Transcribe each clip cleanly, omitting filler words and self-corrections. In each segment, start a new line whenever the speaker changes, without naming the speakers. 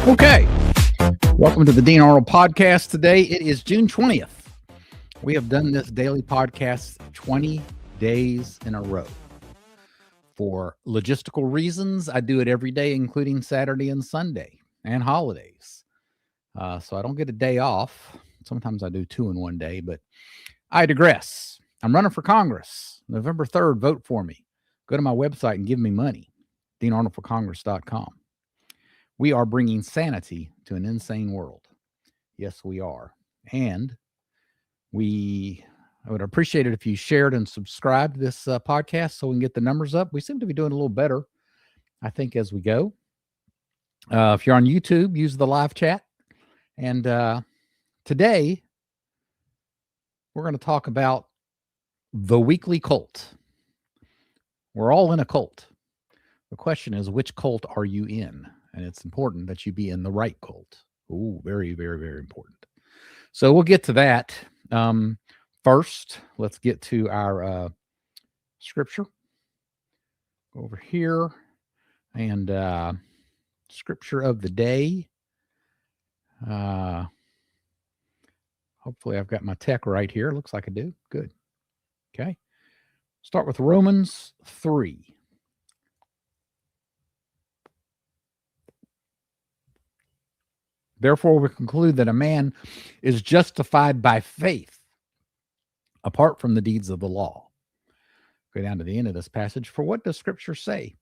Okay. Welcome to the Dean Arnold Podcast. Today, it is June 20th. We have done this daily podcast 20 days in a row. For logistical reasons, I do it every day, including Saturday and Sunday and holidays. So I don't get a day off. Sometimes I do two in one day, but I digress. I'm running for Congress. November 3rd, vote for me. Go to my website and give me money, DeanArnoldForCongress.com. We are bringing sanity to an insane world. Yes, we are. And I would appreciate it if you shared and subscribed to this podcast so we can get the numbers up. We seem to be doing a little better, I think, as we go. If you're on YouTube, use the live chat. And today, we're going to talk about the weekly cult. We're all in a cult. The question is, which cult are you in? And it's important that you be in the right cult. Ooh, very, very, very important. So we'll get to that. First, let's get to our scripture over here. And scripture of the day. Hopefully I've got my tech right here. Looks like I do. Good. Okay. Start with Romans 3. Therefore, we conclude that a man is justified by faith apart from the deeds of the law. Go down to the end of this passage. For what does Scripture say?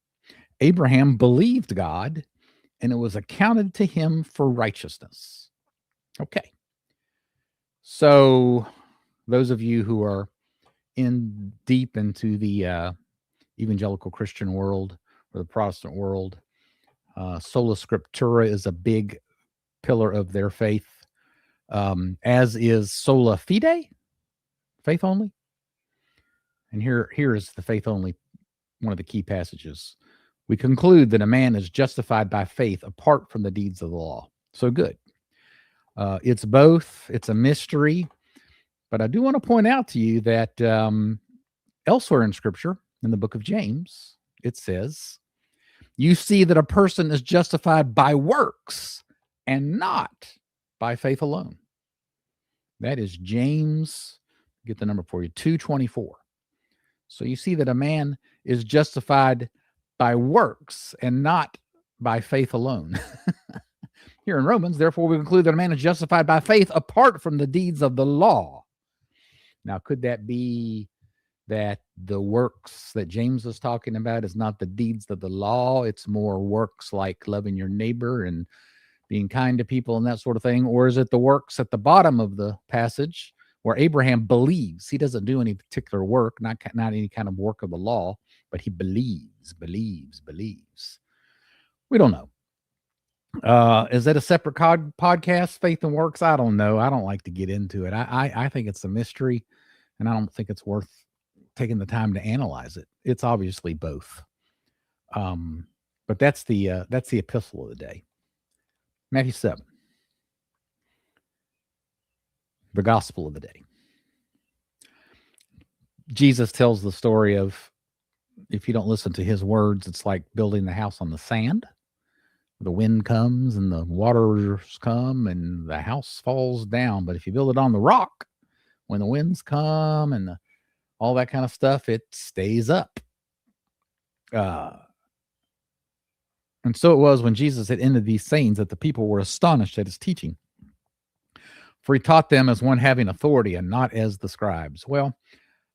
Abraham believed God, and it was accounted to him for righteousness. Okay. So those of you who are deep into the evangelical Christian world or the Protestant world, sola scriptura is a big pillar of their faith, as is sola fide, faith only. And here is the faith only, one of the key passages. We conclude that a man is justified by faith apart from the deeds of the law. So good. It's both. It's a mystery. But I do want to point out to you that elsewhere in Scripture, in the book of James, it says, you see that a person is justified by works and not by faith alone. That is James, get the number for you, 2:24. So you see that a man is justified by works and not by faith alone. Here in Romans, therefore, we conclude that a man is justified by faith apart from the deeds of the law. Now, could that be that the works that James is talking about is not the deeds of the law? It's more works like loving your neighbor and being kind to people and that sort of thing? Or is it the works at the bottom of the passage where Abraham believes? He doesn't do any particular work, not any kind of work of the law, but he believes. We don't know. Is that a separate podcast, Faith and Works? I don't know. I don't like to get into it. I think it's a mystery, and I don't think it's worth taking the time to analyze it. It's obviously both. But that's the epistle of the day. Matthew 7, the gospel of the day. Jesus tells the story of, if you don't listen to his words, it's like building the house on the sand. The wind comes and the waters come and the house falls down. But if you build it on the rock, when the winds come and all that kind of stuff, it stays up. And so it was when Jesus had ended these sayings that the people were astonished at his teaching. For he taught them as one having authority and not as the scribes. Well,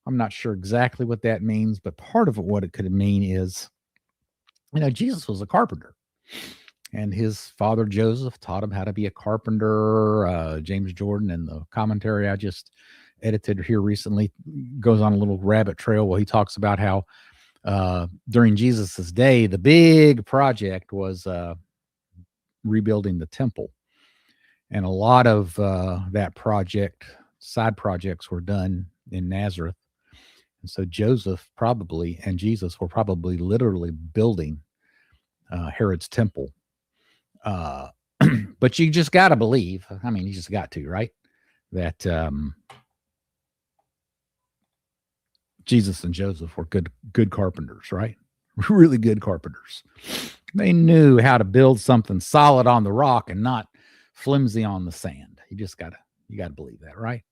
I'm not sure exactly what that means, but part of what it could mean is, Jesus was a carpenter. And his father Joseph taught him how to be a carpenter. James Jordan, in the commentary I just edited here recently, goes on a little rabbit trail where he talks about how during Jesus's day, the big project was rebuilding the temple. And a lot of that project, side projects, were done in Nazareth. And so Joseph probably and Jesus were probably literally building Herod's temple. But you just got to believe, you just got to, right? That Jesus and Joseph were good carpenters, right? Really good carpenters. They knew how to build something solid on the rock and not flimsy on the sand. You gotta believe that, right?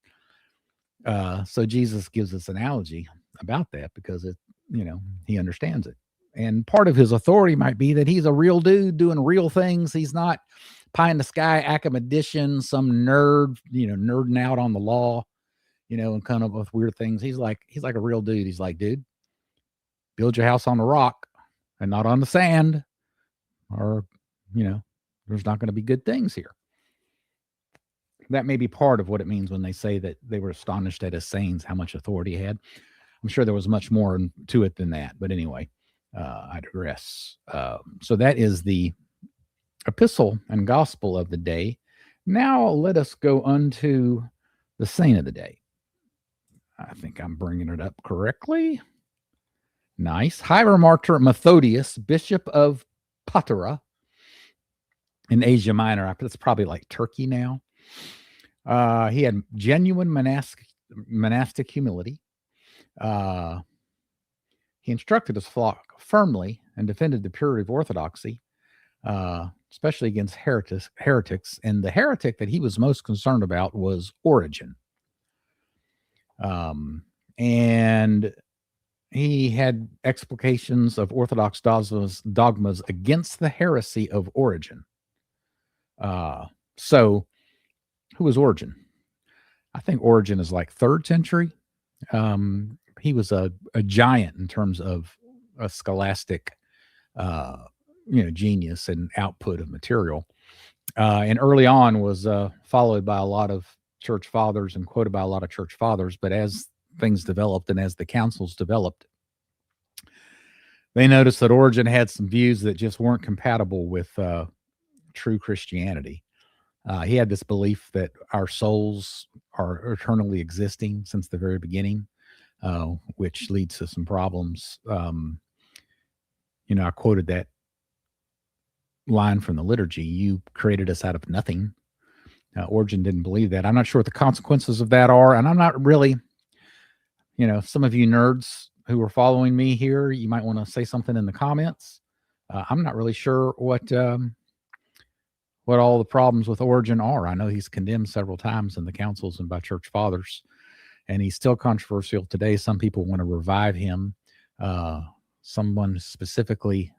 So Jesus gives us an analogy about that because he understands it. And part of his authority might be that he's a real dude doing real things. He's not pie in the sky academician, some nerd, nerding out on the law, and kind of with weird things. He's like a real dude. He's like, dude, build your house on the rock and not on the sand, or there's not going to be good things here. That may be part of what it means when they say that they were astonished at his sayings, how much authority he had. I'm sure there was much more to it than that. But anyway, I digress. So that is the epistle and gospel of the day. Now let us go unto the saint of the day. I think I'm bringing it up correctly. Nice. Hieromartyr Methodius, Bishop of Patara in Asia Minor. That's probably like Turkey now. He had genuine monastic humility. He instructed his flock firmly and defended the purity of orthodoxy, especially against heretics. And the heretic that he was most concerned about was Origen. And he had explications of Orthodox dogmas against the heresy of Origen. So who was Origen? I think Origen is like 3rd century. He was a giant in terms of a scholastic, genius and output of material. And early on was followed by a lot of church fathers and quoted by a lot of church fathers. But as things developed and as the councils developed, they noticed that Origen had some views that just weren't compatible with true Christianity. He had this belief that our souls are eternally existing since the very beginning, which leads to some problems. I quoted that line from the liturgy, you created us out of nothing. Origen didn't believe that. I'm not sure what the consequences of that are, and I'm not really, some of you nerds who are following me here, you might want to say something in the comments. I'm not really sure what all the problems with Origen are. I know he's condemned several times in the councils and by church fathers, and he's still controversial today. Some people want to revive him. Someone specifically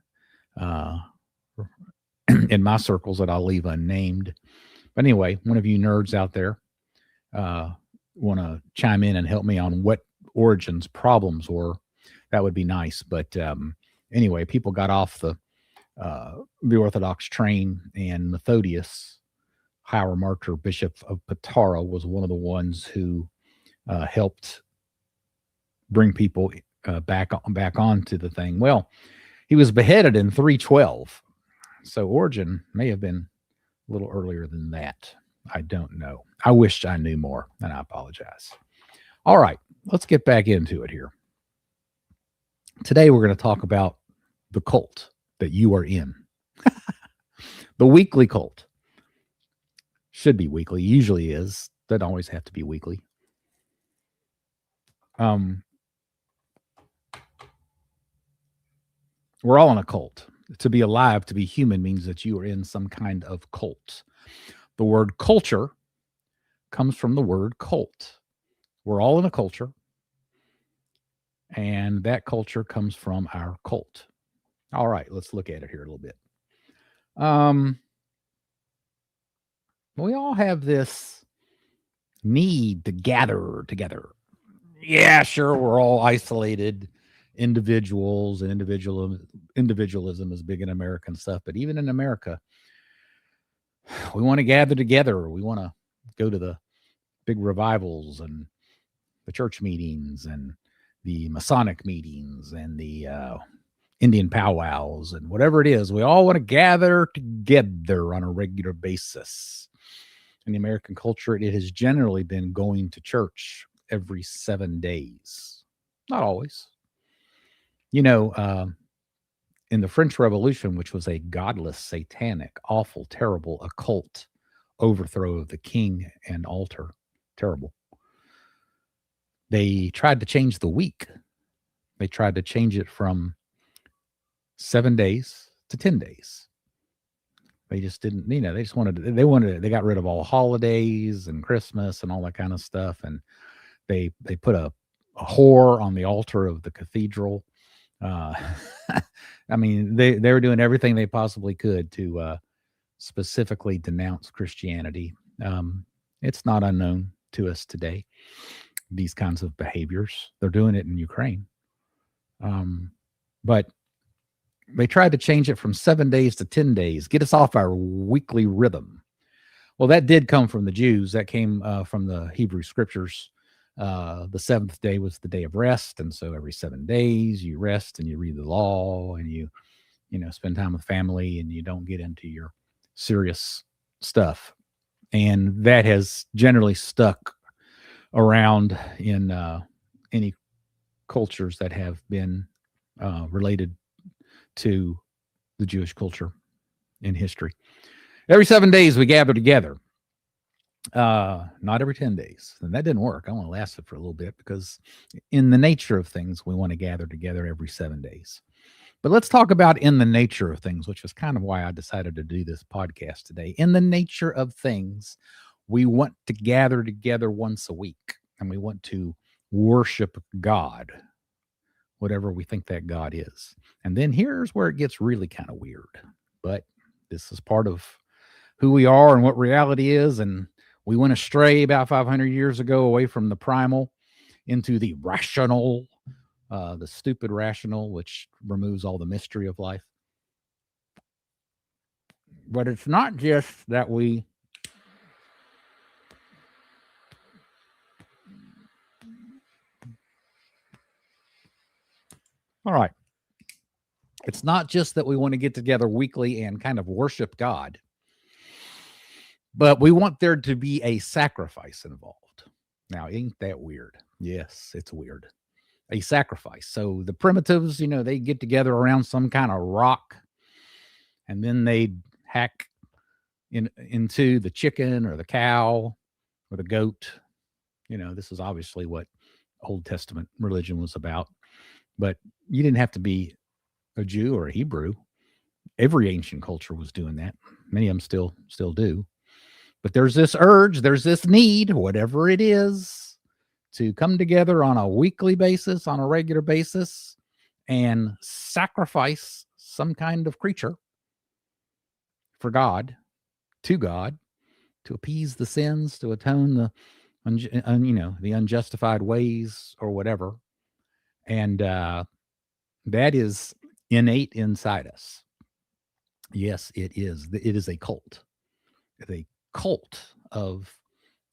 in my circles that I'll leave unnamed. But anyway, one of you nerds out there want to chime in and help me on what Origen's problems were, that would be nice. But anyway, people got off the Orthodox train, and Methodius, Hieromartyr Bishop of Patara, was one of the ones who helped bring people back onto the thing. Well, he was beheaded in 312, so Origen may have been a little earlier than that. I don't know. I wished I knew more, and I apologize. All right, let's get back into it here. Today we're going to talk about the cult that you are in. The weekly cult. Should be weekly. Usually is. Doesn't always have to be weekly. We're all in a cult. To be alive, to be human, means that you are in some kind of cult. The word culture comes from the word cult. We're all in a culture, and that culture comes from our cult. All right, let's look at it here a little bit. We all have this need to gather together. Yeah, sure, we're all isolated individuals, and individualism is big in American stuff. But even in America, we want to gather together. We want to go to the big revivals and the church meetings and the Masonic meetings and the Indian powwows and whatever it is. We all want to gather together on a regular basis. In the American culture, it has generally been going to church every 7 days. Not always. In the French Revolution, which was a godless, satanic, awful, terrible, occult overthrow of the king and altar, terrible. They tried to change the week. They tried to change it from 7 days to 10 days. They just didn't, they just they got rid of all holidays and Christmas and all that kind of stuff. And they put a whore on the altar of the cathedral. I mean, they were doing everything they possibly could to specifically denounce Christianity. It's not unknown to us today, these kinds of behaviors. They're doing it in Ukraine. But they tried to change it from 7 days to 10 days, get us off our weekly rhythm. Well, that did come from the Jews. That came from the Hebrew scriptures. The seventh day was the day of rest. And so every 7 days you rest and you read the law and you spend time with family and you don't get into your serious stuff. And that has generally stuck around in any cultures that have been related to the Jewish culture in history. Every 7 days we gather together. Not every 10 days. And that didn't work. I want to last it for a little bit because in the nature of things, we want to gather together every 7 days. But let's talk about in the nature of things, which is kind of why I decided to do this podcast today. In the nature of things, we want to gather together once a week and we want to worship God, whatever we think that God is. And then here's where it gets really kind of weird. But this is part of who we are and what reality is. And we went astray about 500 years ago away from the primal into the rational, the stupid rational, which removes all the mystery of life. But it's not just that we all right. It's not just that we want to get together weekly and kind of worship God, but we want there to be a sacrifice involved. Now, ain't that weird? Yes, it's weird. A sacrifice. So the primitives, they get together around some kind of rock and then they hack into the chicken or the cow or the goat. This is obviously what Old Testament religion was about. But you didn't have to be a Jew or a Hebrew. Every ancient culture was doing that. Many of them still do. But there's this urge, there's this need, whatever it is, to come together on a weekly basis, on a regular basis, and sacrifice some kind of creature for God, to appease the sins, to atone the unjustified ways or whatever. And that is innate inside us. Yes, it is. It is a cult. It's a cult of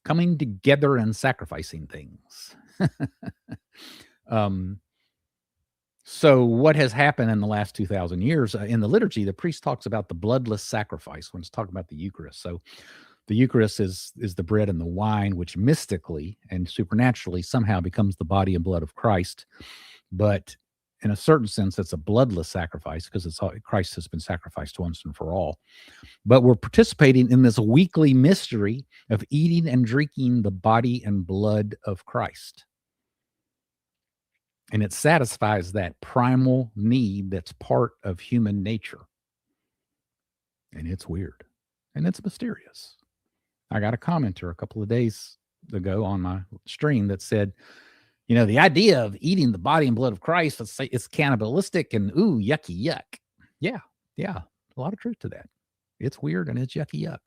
coming together and sacrificing things. So what has happened in the last 2,000 years in the liturgy, the priest talks about the bloodless sacrifice when it's talking about the Eucharist. So the Eucharist is the bread and the wine, which mystically and supernaturally somehow becomes the body and blood of Christ. But in a certain sense, it's a bloodless sacrifice because Christ has been sacrificed once and for all. But we're participating in this weekly mystery of eating and drinking the body and blood of Christ. And it satisfies that primal need that's part of human nature. And it's weird. And it's mysterious. I got a commenter a couple of days ago on my stream that said, the idea of eating the body and blood of Christ, let's say it's cannibalistic and yucky yuck. Yeah, a lot of truth to that. It's weird and it's yucky yuck.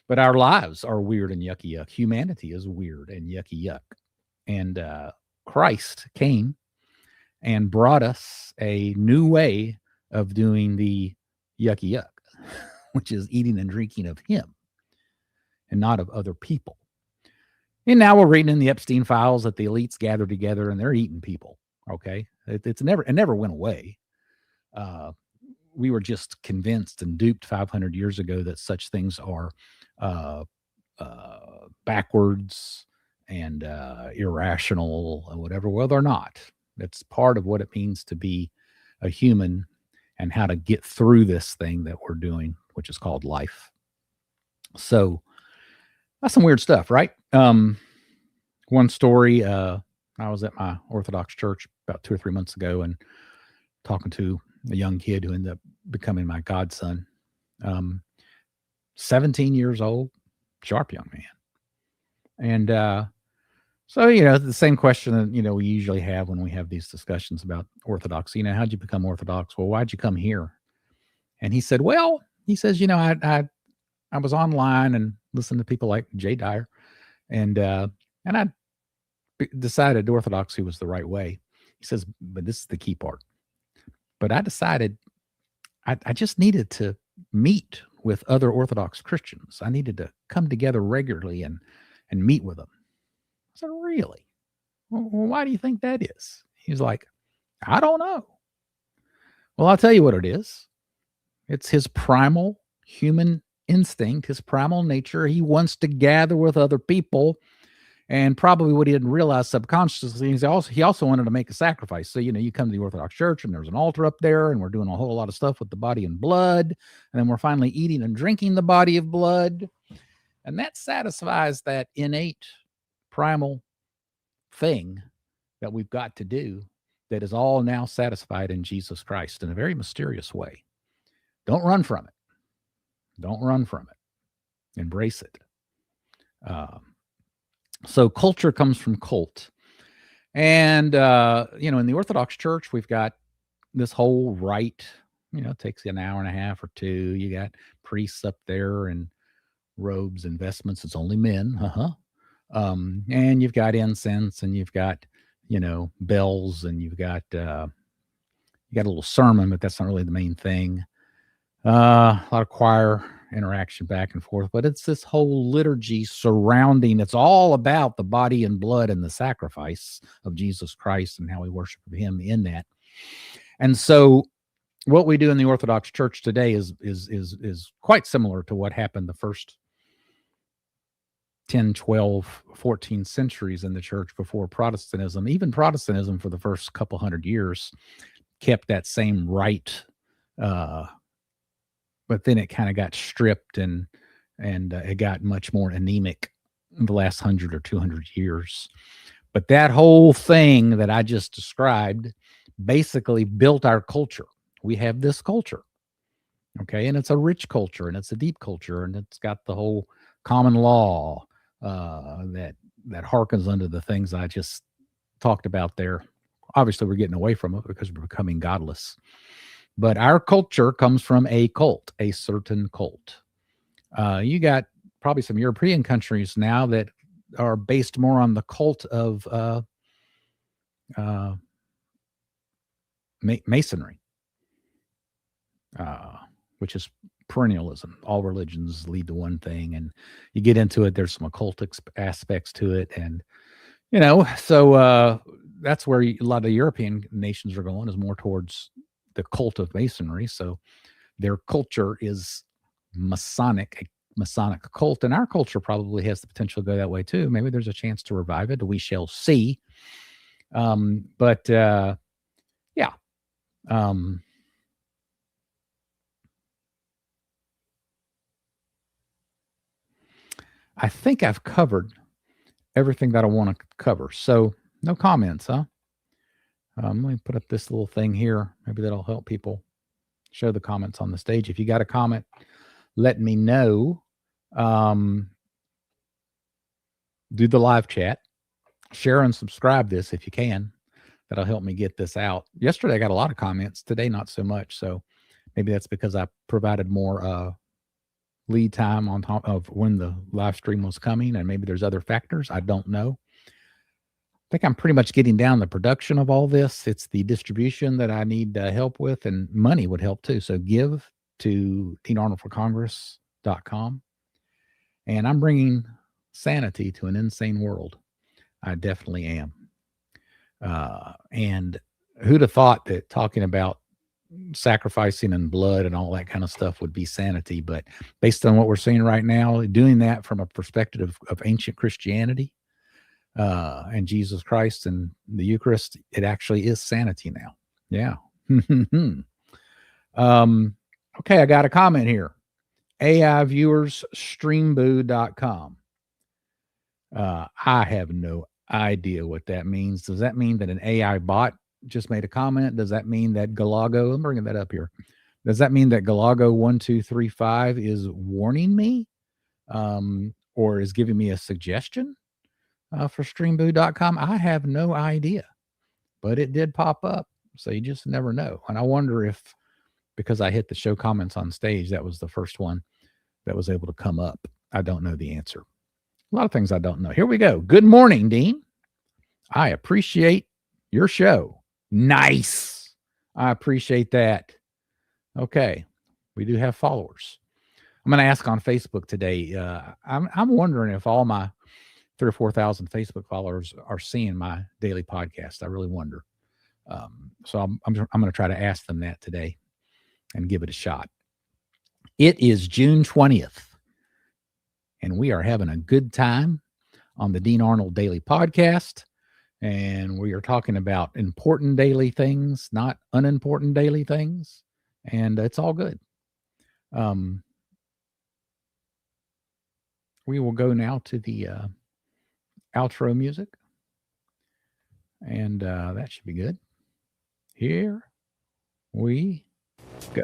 But our lives are weird and yucky yuck. Humanity is weird and yucky yuck. And Christ came and brought us a new way of doing the yucky yuck, which is eating and drinking of him and not of other people. And now we're reading in the Epstein files that the elites gather together and they're eating people. Okay. It never went away. We were just convinced and duped 500 years ago that such things are backwards and irrational or whatever. Well, they're not. It's part of what it means to be a human and how to get through this thing that we're doing, which is called life. So that's some weird stuff, right? One story, I was at my Orthodox church about 2 or 3 months ago and talking to a young kid who ended up becoming my godson. 17 years old, sharp young man. And so, the same question that, we usually have when we have these discussions about orthodoxy. How'd you become Orthodox? Well, why'd you come here? And he said, well, he says, I was online and listened to people like Jay Dyer, and I decided Orthodoxy was the right way. He says, but this is the key part. But I decided I just needed to meet with other Orthodox Christians. I needed to come together regularly and meet with them. I said, really? Well, why do you think that is? He's like, I don't know. Well, I'll tell you what it is. It's his primal human instinct, his primal nature. He wants to gather with other people. And probably what he didn't realize subconsciously is he also wanted to make a sacrifice. So, you come to the Orthodox Church and there's an altar up there and we're doing a whole lot of stuff with the body and blood. And then we're finally eating and drinking the body of blood. And that satisfies that innate primal thing that we've got to do that is all now satisfied in Jesus Christ in a very mysterious way. Don't run from it. Don't run from it. Embrace it. So culture comes from cult. And, in the Orthodox Church, we've got this whole rite, it takes you an hour and a half or two. You got priests up there in robes and vestments. It's only men. And you've got incense and you've got, bells and you've got, you got a little sermon, but that's not really the main thing. A lot of choir interaction back and forth, but it's this whole liturgy surrounding, it's all about the body and blood and the sacrifice of Jesus Christ and how we worship him in that. And so what we do in the Orthodox Church today is quite similar to what happened the first 10, 12, 14 centuries in the church before Protestantism. Even Protestantism for the first couple hundred years kept that same rite, but then it kind of got stripped and it got much more anemic in the last 100 or 200 years. But that whole thing that I just described basically built our culture. We have this culture, okay? And it's a rich culture and it's a deep culture and it's got the whole common law that harkens under the things I just talked about there. Obviously, we're getting away from it because we're becoming godless. But our culture comes from a cult, a certain cult. You got probably some European countries now that are based more on the cult of Masonry, which is perennialism. All religions lead to one thing, and you get into it, there's some occult aspects to it. And, so that's where a lot of the European nations are going, is more towards the cult of Masonry. So their culture is Masonic, a Masonic cult. And our culture probably has the potential to go that way too. Maybe there's a chance to revive it. We shall see. Yeah. I think I've covered everything that I want to cover. So no comments, huh? Let me put up this little thing here. Maybe that'll help people show the comments on the stage. If you got a comment, let me know. Do the live chat. Share and subscribe this if you can. That'll help me get this out. Yesterday, I got a lot of comments. Today, not so much. So maybe that's because I provided more lead time on top of when the live stream was coming, and maybe there's other factors. I don't know. I think I'm pretty much getting down the production of all this. It's the distribution that I need help with, and money would help too. So give to DeanArnoldForCongress.com. And I'm bringing sanity to an insane world. I definitely am. And who'd have thought that talking about sacrificing and blood and all that kind of stuff would be sanity? But based on what we're seeing right now, doing that from a perspective of ancient Christianity and Jesus Christ and the Eucharist, it actually is sanity now. Yeah. Okay, I got a comment here. AI viewers, streamboo.com. I have no idea what that means. Does that mean that an AI bot just made a comment. Does that mean that Galago, I'm bringing that up here. Does that mean that Galago1235 is warning me or is giving me a suggestion for streamboo.com? I have no idea, but it did pop up. So you just never know. And I wonder if, because I hit the show comments on stage, that was the first one that was able to come up. I don't know the answer. A lot of things I don't know. Here we go. Good morning, Dean. I appreciate your show. Nice. I appreciate that. Okay. We do have followers. I'm going to ask on Facebook today. I'm wondering if all my 3,000 or 4,000 Facebook followers are seeing my daily podcast. I really wonder. So I'm going to try to ask them that today and give it a shot. It is June 20th, and we are having a good time on the Dean Arnold Daily Podcast. And we are talking about important daily things, not unimportant daily things. And it's all good. We will go now to the outro music. And that should be good. Here we go.